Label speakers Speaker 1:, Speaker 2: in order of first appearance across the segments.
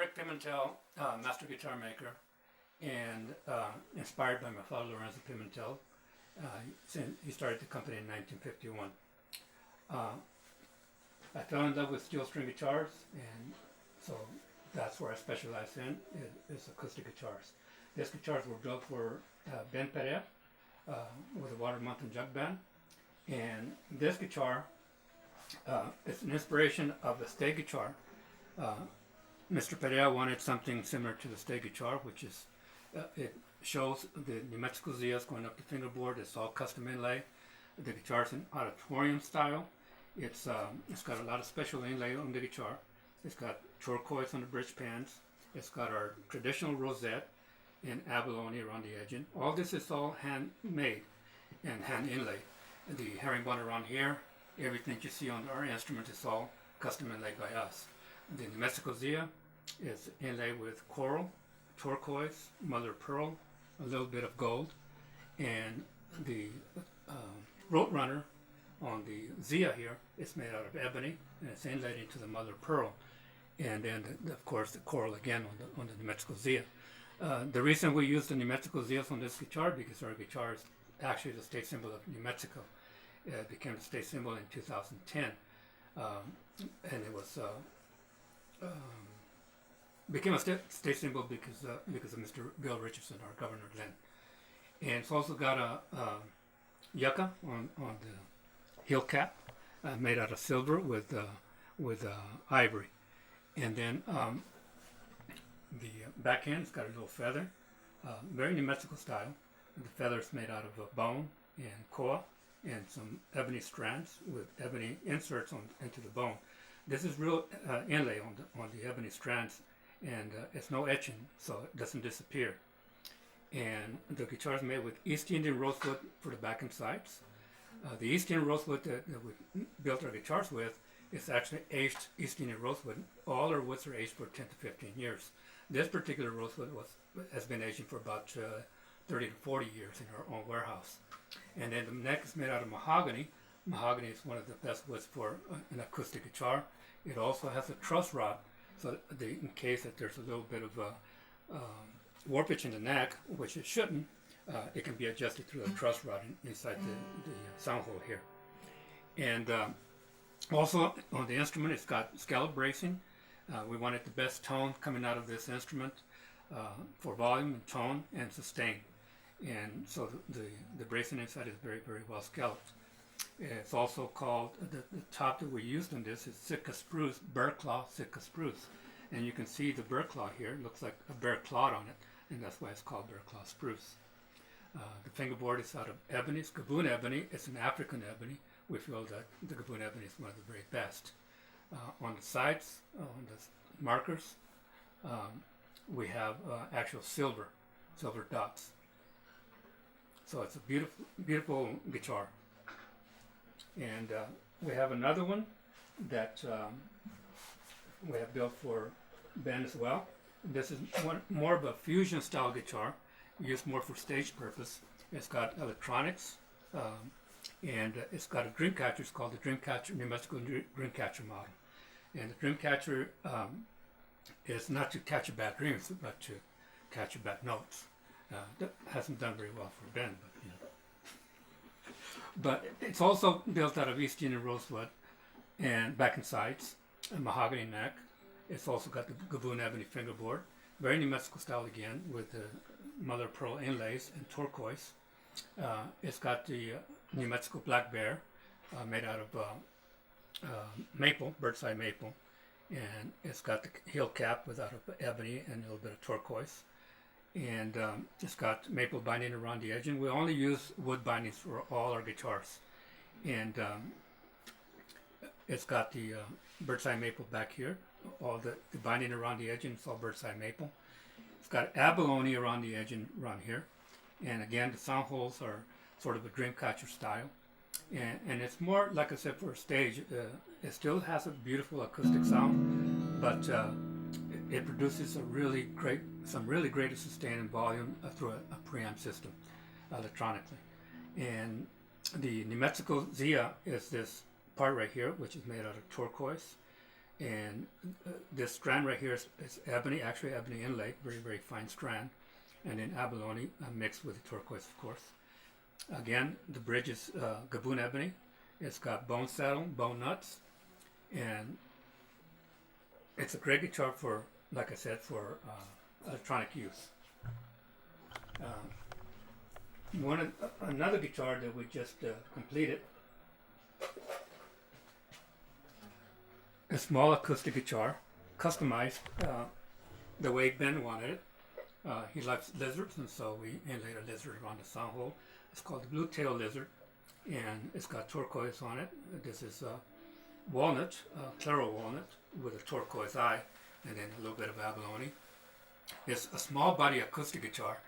Speaker 1: Rick Pimentel, master guitar maker, and inspired by my father Lorenzo Pimentel. He started the company in 1951. I fell in love with steel string guitars, and so that's where I specialize in, is acoustic guitars. These guitars were built for Ben Perea with a Water Mountain Jug Band, and this guitar is an inspiration of the Stay guitar. Mr. Perea wanted something similar to the Stay guitar, which is, it shows the New Mexico Zias going up the fingerboard. It's all custom inlay. The guitar's in auditorium style. It's got a lot of special inlay on the guitar. It's got turquoise on the bridge pans. It's got our traditional rosette and abalone around the edging. All this is all handmade and hand inlaid. The herringbone around here, everything you see on our instrument is all custom inlaid by us. The New Mexico Zia is inlaid with coral, turquoise, mother of pearl, a little bit of gold, and the Roadrunner on the Zia here is made out of ebony, and it's inlaid into the mother of pearl, and then of course the coral again on the New Mexico Zia. The reason we use the New Mexico Zias on this guitar, because our guitar is actually the state symbol of New Mexico. It became the state symbol in 2010, and it was became a state symbol because of Mr. Bill Richardson, our governor then. And it's also got a yucca on the heel cap, made out of silver with ivory, and then the back end's got a little feather, very New Mexico style. The feather's made out of bone and koa and some ebony strands with ebony inserts into the bone. This is real inlay on the ebony strands, and it's no etching, so it doesn't disappear. And the guitar is made with East Indian rosewood for the back and sides. The East Indian rosewood that we built our guitars with is actually aged East Indian rosewood. All our woods are aged for 10 to 15 years. This particular rosewood has been aging for about 30 to 40 years in our own warehouse. And then the neck is made out of mahogany. Mahogany is one of the best woods for an acoustic guitar. It also has a truss rod, so in case that there's a little bit of warpage in the neck, which it shouldn't, it can be adjusted through a truss rod inside the sound hole here. And also on the instrument, it's got scallop bracing. We wanted the best tone coming out of this instrument for volume and tone and sustain. And so the bracing inside is very, very well scalloped. It's also called, the top that we used on this is Sitka spruce, bear claw Sitka spruce. And you can see the bear claw here. It looks like a bear clawed on it, and that's why it's called bear claw spruce. The fingerboard is out of ebony. It's Gaboon ebony. It's an African ebony. We feel that the Gaboon ebony is one of the very best. On the sides, on the markers, we have actual silver dots. So it's a beautiful, beautiful guitar. And we have another one that we have built for Ben as well. This is more of a fusion style guitar, used more for stage purpose. It's got electronics, and it's got a dream catcher. It's called the Dreamcatcher, New Mexico Dreamcatcher model. And the Dreamcatcher is not to catch your bad dreams, but to catch your bad notes. That hasn't done very well for Ben, but you know. But it's also built out of East Indian rosewood and back and sides, a mahogany neck. It's also got the Gaboon ebony fingerboard, very New Mexico style again, with the mother of pearl inlays and turquoise. It's got the New Mexico black bear, made out of maple, bird's eye maple, and it's got the heel cap out of ebony and a little bit of turquoise. And it's got maple binding around the edge, and we only use wood bindings for all our guitars. And it's got the bird's eye maple back here, all the binding around the edge, and it's all bird's eye maple. It's got abalone around the edge and around here, and again the sound holes are sort of a Dreamcatcher style. And it's more, like I said, for a stage. It still has a beautiful acoustic sound, but it produces some really great sustain and volume through a preamp system electronically. And the New Mexico Zia is this part right here, which is made out of turquoise, And this strand right here is ebony, actually ebony inlay, very, very fine strand. And then abalone mixed with the turquoise, of course. Again, the bridge is Gaboon ebony. It's got bone saddle, bone nuts, and it's a great guitar for, like I said, for electronic use. Another guitar that we just completed, a small acoustic guitar, customized the way Ben wanted it. He likes lizards, and so we inlaid a lizard around the sound hole. It's called the Blue Tail Lizard, and it's got turquoise on it. This is walnut, claro walnut, with a turquoise eye, and then a little bit of abalone. It's a small body acoustic guitar.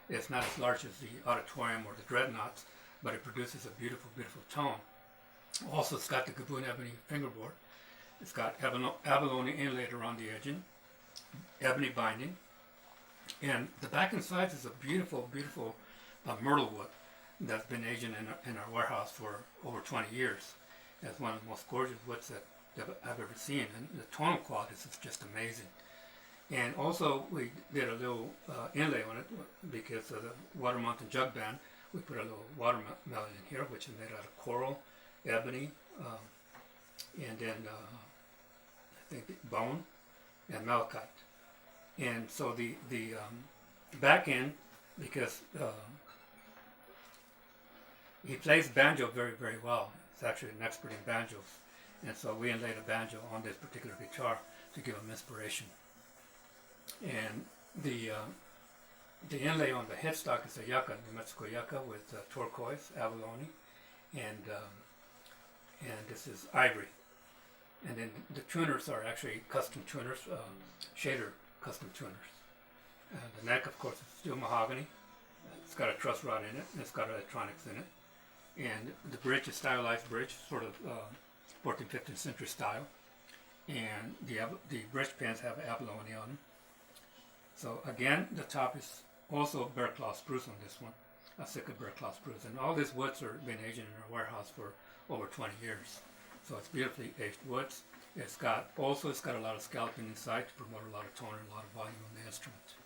Speaker 1: It's not as large as the Auditorium or the Dreadnoughts, but it produces a beautiful, beautiful tone. Also, it's got the Gaboon ebony fingerboard. It's got abalone inlaid around the edging, ebony binding, and the back and sides is a beautiful, beautiful myrtle wood that's been aging in our warehouse for over 20 years. It's one of the most gorgeous woods that I've ever seen, and the tonal quality is just amazing. And also, we did a little inlay on it because of the Water Mountain Jug Band. We put a little watermelon in here, which is made out of coral, ebony, and then I think bone and malachite. And so the back end, because he plays banjo very, very well. He's actually an expert in banjos. And so we inlaid a banjo on this particular guitar to give him inspiration. And the inlay on the headstock is a yucca, New Mexico yucca, with turquoise, abalone, and this is ivory. And then the tuners are actually custom tuners, shader custom tuners. The neck, of course, is steel mahogany. It's got a truss rod in it, and it's got electronics in it. And the bridge is stylized bridge, sort of 14th, 15th century style. And the bridge pins have abalone on them. So again, the top is also bear claw spruce on this one, a Sitka bear claw spruce. And all these woods are been aging in our warehouse for over 20 years. So it's beautifully aged woods. It's got a lot of scalping inside to promote a lot of tone and a lot of volume on the instrument.